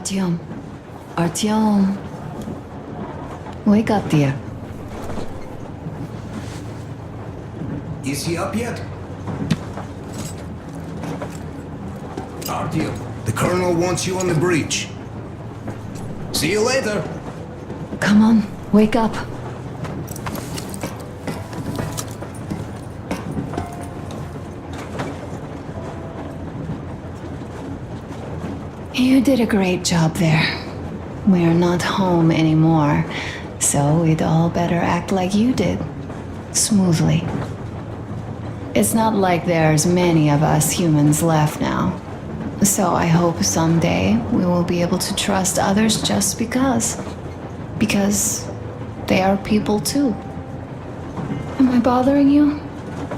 Artyom. Artyom. Wake up, dear. Is he up yet? Artyom, the Colonel wants you on the breach. See you later. Come on, wake up. You did a great job there. We're not home anymore, so we'd all better act like you did. Smoothly. It's not like there's many of us humans left now. So I hope someday we will be able to trust others just because. Because they are people too. Am I bothering you?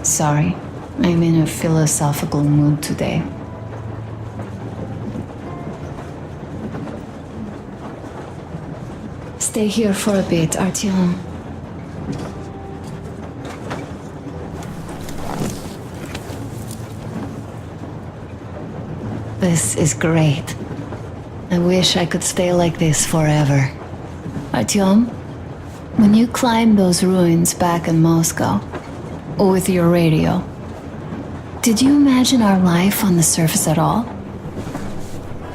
Sorry, I'm in a philosophical mood today. Stay here for a bit, Artyom. This is great. I wish I could stay like this forever. Artyom, when you climbed those ruins back in Moscow, with your radio, did you imagine our life on the surface at all?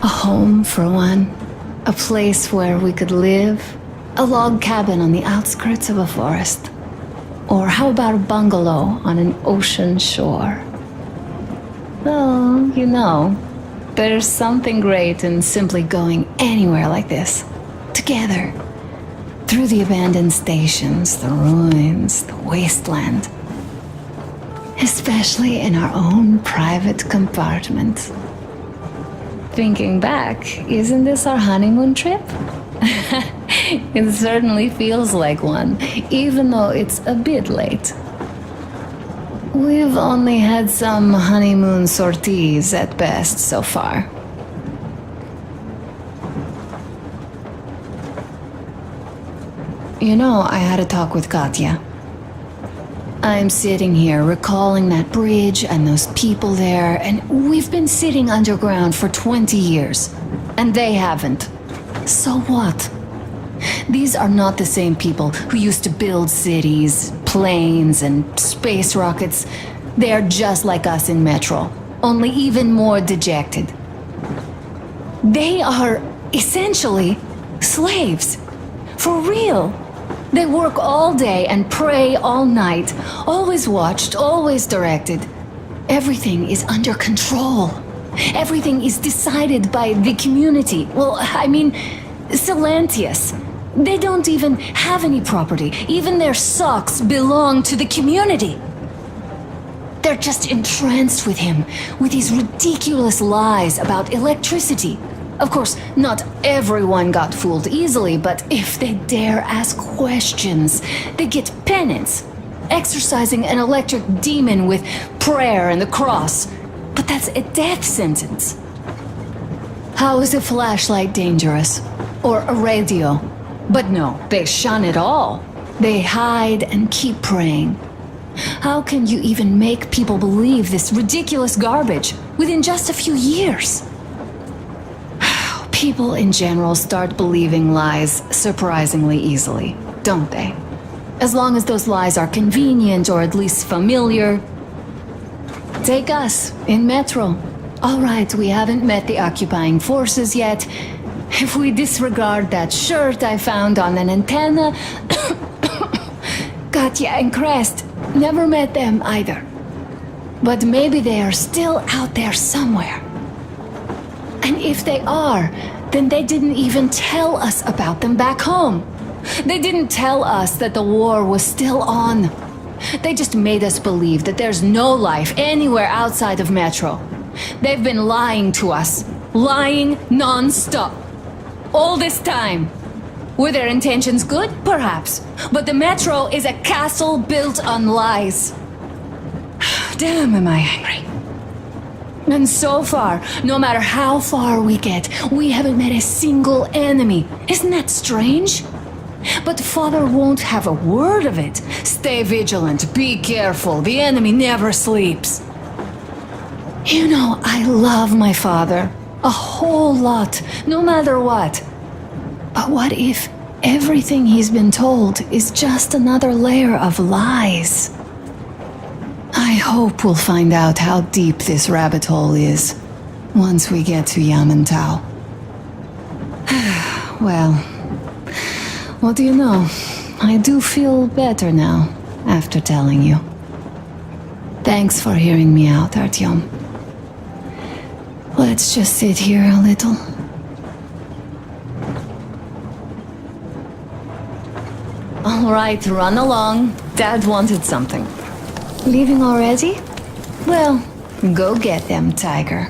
A home, for one. A place where we could live. A log cabin on the outskirts of a forest. Or how about a bungalow on an ocean shore? Well, you know, there's something great in simply going anywhere like this. Together. Through the abandoned stations, the ruins, the wasteland. Especially in our own private compartment. Thinking back, isn't this our honeymoon trip? It certainly feels like one, even though it's a bit late. We've only had some honeymoon sorties at best so far. You know, I had a talk with Katya. I'm sitting here recalling that bridge and those people there, and we've been sitting underground for 20 years, and they haven't. So what? These are not the same people who used to build cities, planes, and space rockets. They are just like us in Metro, only even more dejected. They are essentially slaves. For real. They work all day and pray all night, always watched, always directed. Everything is under control. Everything is decided by the community. Well, I mean, Silantius. They don't even have any property. Even their socks belong to the community. They're just entranced with him, with these ridiculous lies about electricity. Of course, not everyone got fooled easily, but if they dare ask questions, they get penance, exorcising an electric demon with prayer and the cross. But that's a death sentence. How is a flashlight dangerous? Or a radio? But no, they shun it all. They hide and keep praying. How can you even make people believe this ridiculous garbage within just a few years? People in general start believing lies surprisingly easily, don't they? As long as those lies are convenient or at least familiar. Take us, in Metro. All right, we haven't met the occupying forces yet. If we disregard that shirt I found on an antenna... Katya and Crest, never met them either. But maybe they are still out there somewhere. And if they are, then they didn't even tell us about them back home. They didn't tell us that the war was still on. They just made us believe that there's no life anywhere outside of Metro. They've been lying to us. Lying non-stop. All this time. Were their intentions good? Perhaps. But the Metro is a castle built on lies. Damn, am I angry. And so far, no matter how far we get, we haven't met a single enemy. Isn't that strange? But Father won't have a word of it. Stay vigilant, be careful, the enemy never sleeps. You know, I love my father. A whole lot. no matter what. But what if everything he's been told is just another layer of lies? I hope we'll find out how deep this rabbit hole is once we get to Yamantau. Well, what do you know? I do feel better now after telling you. Thanks for hearing me out, Artyom. Let's just sit here a little. All right, run along. Dad wanted something. Leaving already? Well, go get them, Tiger.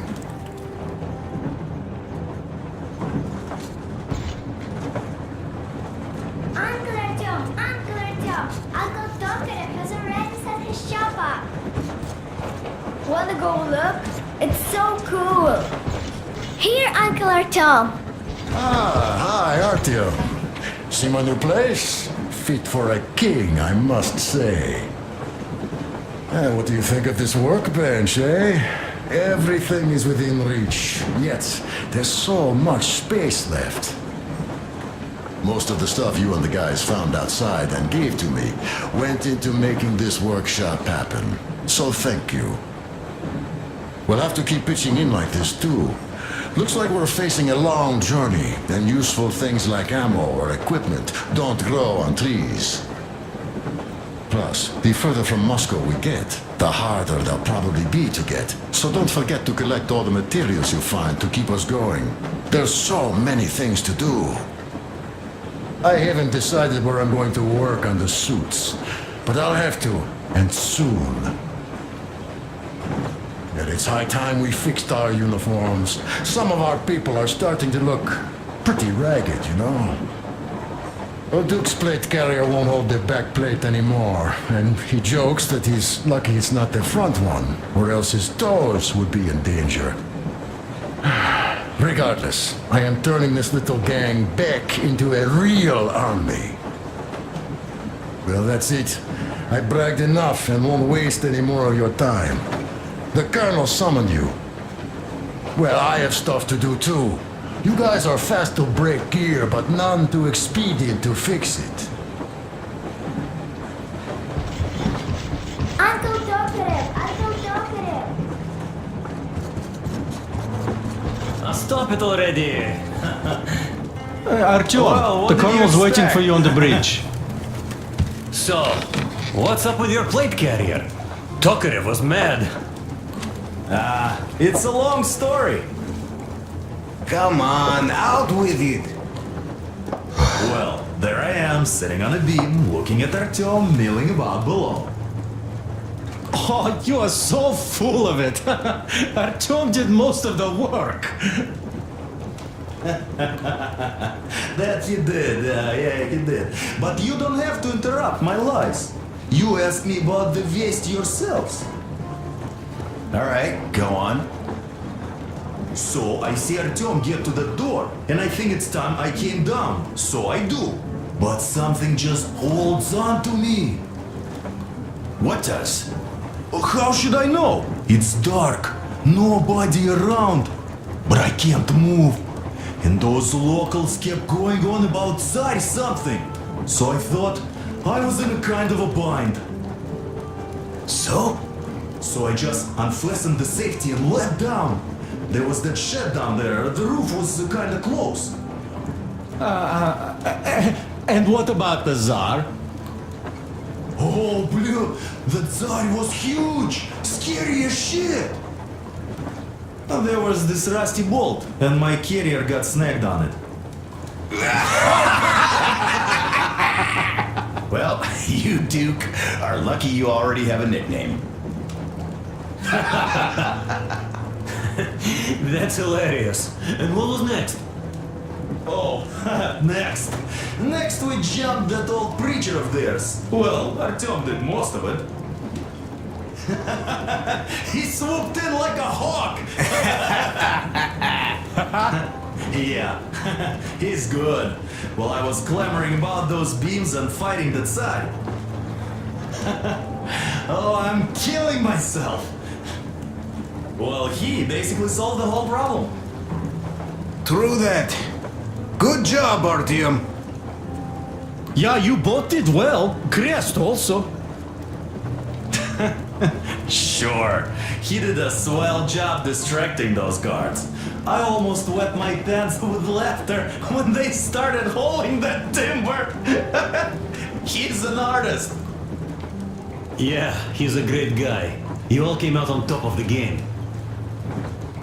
Uncle Artyom, Uncle Tokarev has already set his shop up. Wanna go look? It's so cool. Here, Uncle Artyom. Hi, Artyom. See my new place? Fit for a king, I must say. What do you think of this workbench, eh? Everything is within reach, yet there's so much space left. Most of the stuff you and the guys found outside and gave to me went into making this workshop happen. So thank you. We'll have to keep pitching in like this too. Looks like we're facing a long journey, and useful things like ammo or equipment don't grow on trees. Plus, the further from Moscow we get, the harder they'll probably be to get. So don't forget to collect all the materials you find to keep us going. There's so many things to do. I haven't decided where I'm going to work on the suits, but I'll have to, and soon. And it's high time we fixed our uniforms. Some of our people are starting to look pretty ragged, you know. Duke's plate carrier won't hold the back plate anymore, and he jokes that he's lucky it's not the front one, or else his toes would be in danger. Regardless, I am turning this little gang back into a real army. Well, that's it. I bragged enough and won't waste any more of your time. The Colonel summoned you. Well, I have stuff to do too. You guys are fast to break gear, but none too expedient to fix it. Uncle Tokarev. Stop it already! Artyom, Well, what the did you colonel's waiting expect? for you on the bridge. So, what's up with your plate carrier? Tokarev was mad. It's a long story. Come on, out with it. Well, there I am, sitting on a beam, looking at Artyom milling about below. Oh, you are so full of it. Artyom did most of the work. That you did, yeah, you did. But you don't have to interrupt my lies. You asked me about the Vest yourselves. Alright, go on. So I see Artyom get to the door, and I think it's time I came down. So I do. But something just holds on to me. What does? How should I know? It's dark, nobody around. But I can't move. And those locals kept going on about Tsar something. So I thought I was in a kind of a bind. So I just unfastened the safety and let down. There was that shed down there. The roof was kind of close. And what about the Tsar? Oh, blue, the Tsar was huge, scary as shit. And there was this rusty bolt, and my carrier got snagged on it. Well, you, Duke, are lucky you already have a nickname. That's hilarious. And what was next? Oh, next. Next we jumped that old preacher of theirs. Well, Artyom did most of it. He swooped in like a hawk. Yeah, he's good. While I was clamoring about those beams and fighting the Tsar. Oh, I'm killing myself. Well, he basically solved the whole problem. True that. Good job, Artyom. Yeah, you both did well. Crest also. Sure, he did a swell job distracting those guards. I almost wet my pants with laughter when they started hauling that timber. He's an artist. Yeah, he's a great guy. You all came out on top of the game.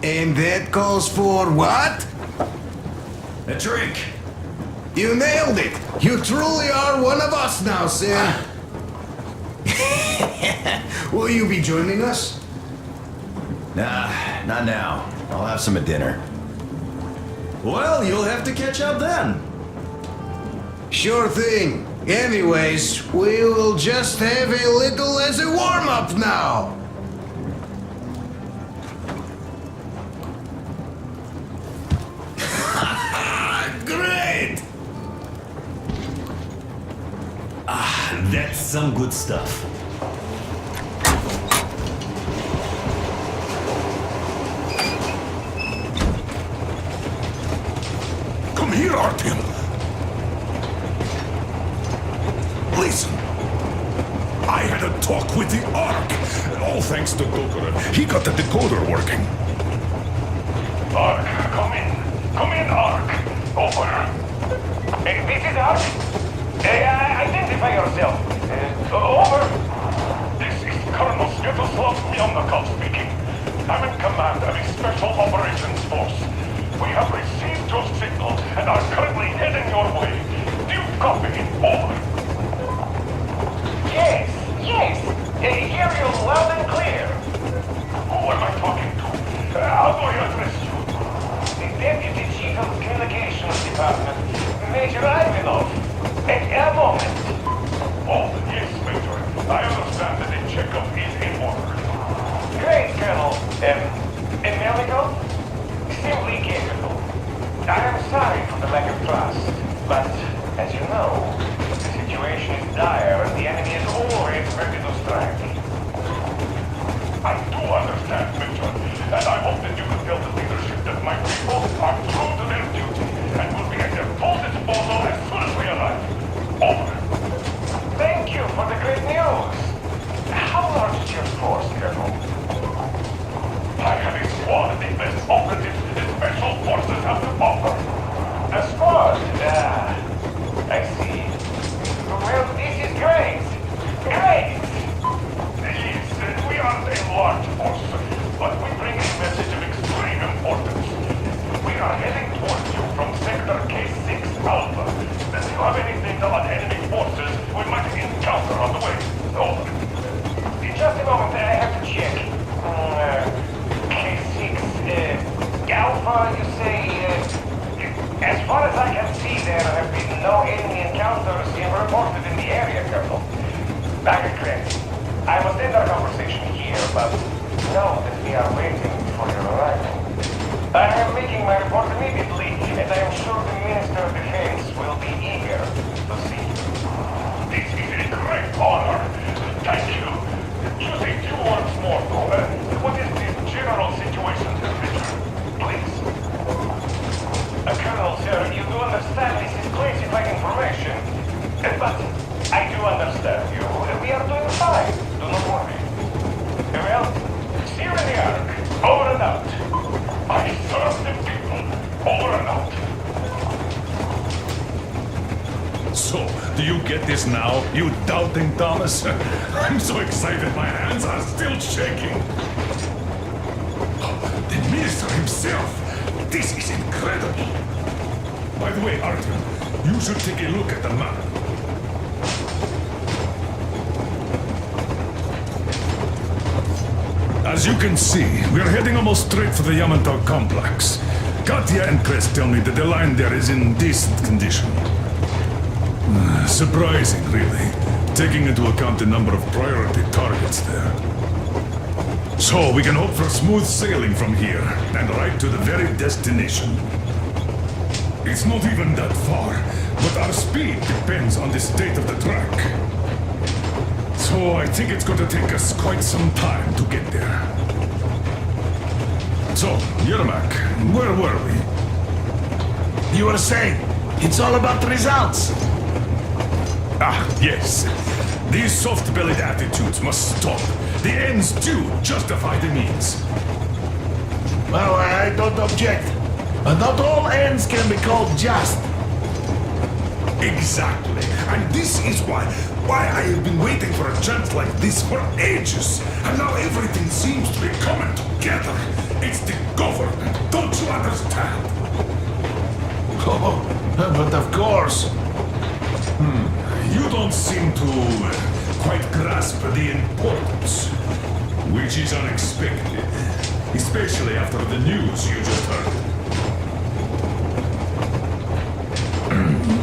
And that calls for what? A drink. You nailed it! You truly are one of us now, Sam. Will you be joining us? Nah, not now. I'll have some at dinner. Well, you'll have to catch up then. Sure thing. Anyways, we will just have a little as a warm-up now. Great! That's some good stuff. Come here, Artyom. Listen. I had a talk with the Ark. All thanks to Tokarev. He got the decoder working. Ark, come in. Come in, Ark. Over. This is Ark. Identify yourself. Over. This is Colonel Svetoslav Melnikov speaking. I'm in command of a special operations force. We have received your signal and are currently heading your way. Do you copy? Over. Yes. Hear you loud and clear. Who am I talking to? How do I address you? The Deputy Chief of Communications Department, Major Ivanov. A moment. Oh, yes, Major. I understand that the checkup is in order. Great, Colonel. Melnikov? Simply capable. I am sorry for the lack of trust, but as you know, the situation is dire and the enemy is always ready to strike. I do understand, Major, and I hope that you can tell the leadership that my people are true to their duty and will be at their full disposal as soon as we arrive. Over. Thank you for the great news. How large is your force, Colonel? I have a squad of the best operatives the special forces have to offer. A squad? I see. Well, this is great. Great! Yes, we aren't a large force, but we bring a message of extreme importance. We are heading towards you from Sector K6 Alpha. Do you have anything on enemy forces we might encounter on the way? Over. In just a moment, I have to check. K6, Alpha, you say, as far as I can see, there have been no enemy encounters reported in the area, Colonel. Back at correct. I must end our conversation here, but know that we are waiting for your arrival. I am making my report immediately, and I am sure the Minister of Defense will be eager to see you. This is a great honor. Thank you. Just a few words more, though. What is the general situation, Richard? Please. Colonel, sir, you do understand this is classified information. But I do understand you. We are doing fine. Do not worry. Well, see you in the Ark. Over and out. I serve the people. Over and out. So, do you get this now, you doubting Thomas? I'm so excited my hands are still shaking. The minister himself. This is incredible. By the way, Artyom, you should take a look at the map. As you can see, we are heading almost straight for the Yamantau complex. Katya and Crest tell me that the line there is in decent condition. Surprising, really, taking into account the number of priority targets there. So we can hope for smooth sailing from here, and right to the very destination. It's not even that far, but our speed depends on the state of the track. So I think it's going to take us quite some time to get there. So, Yermak, where were we? You were saying, it's all about results. Ah, yes. These soft-bellied attitudes must stop. The ends do justify the means. Well, I don't object. But not all ends can be called just. Exactly. And this is why I have been waiting for a chance like this for ages. And now everything seems to be coming together. It's the government. Don't you understand? Oh, but of course. You don't seem to quite grasp the importance, which is unexpected, especially after the news you just heard.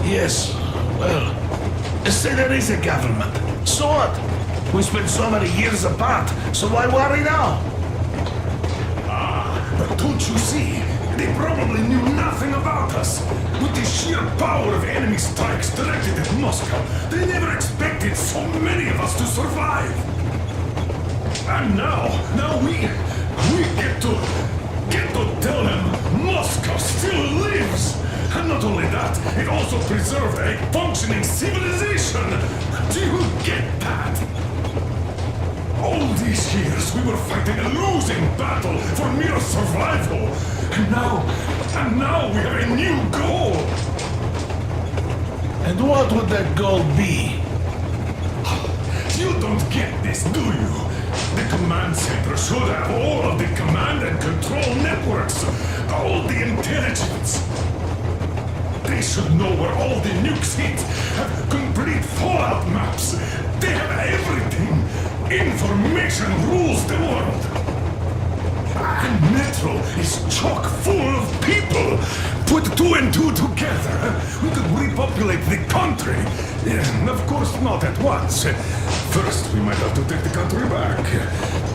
Yes, well, say there is a government. So what? We spent so many years apart, so why worry now? But don't you see? They probably knew nothing about us. With the sheer power of enemy strikes directed at Moscow, they never expected so many of us to survive. And now we get to tell them Moscow still lives. And not only that, it also preserved a functioning civilization. Do you get that? All these years we were fighting a losing battle for mere survival. And now we have a new goal. And what would that goal be? You don't get this, do you? The command center should have all of the command and control networks, all the intelligence. They should know where all the nukes hit, have complete fallout maps. They have everything. Information rules the world. And Metro is chock full of people. Put 2 and 2 together, we could repopulate the country. Of course, not at once. First, we might have to take the country back.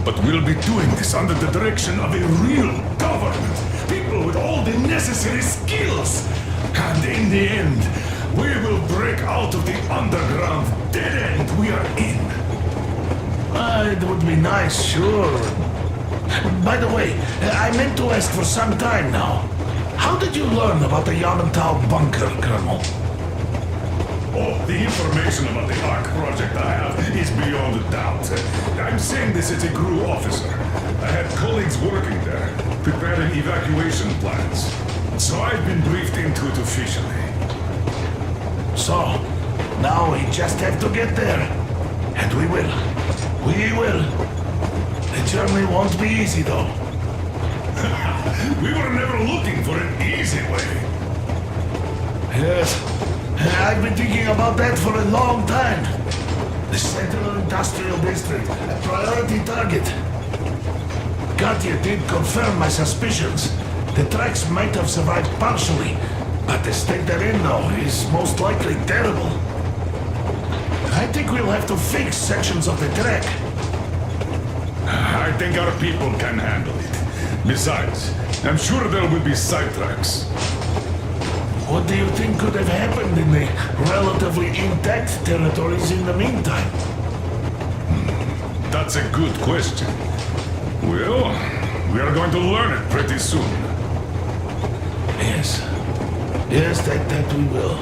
But we'll be doing this under the direction of a real government. People with all the necessary skills. And in the end, we will break out of the underground dead end we are in. It would be nice, sure. By the way, I meant to ask for some time now. How did you learn about the Yamantau bunker, Colonel? Oh, the information about the ARC project I have is beyond a doubt. I'm saying this as a GRU officer. I had colleagues working there, preparing evacuation plans. So I've been briefed into it officially. So, now we just have to get there. And we will. We will. The journey won't be easy, though. We were never looking for an easy way. Yes, I've been thinking about that for a long time. The Central Industrial District, a priority target. Katya did confirm my suspicions. The tracks might have survived partially, but the state they're in now is most likely terrible. I think we'll have to fix sections of the track. I think our people can handle it. Besides, I'm sure there will be sidetracks. What do you think could have happened in the relatively intact territories in the meantime? That's a good question. Well, we are going to learn it pretty soon. Yes. Yes, that we will.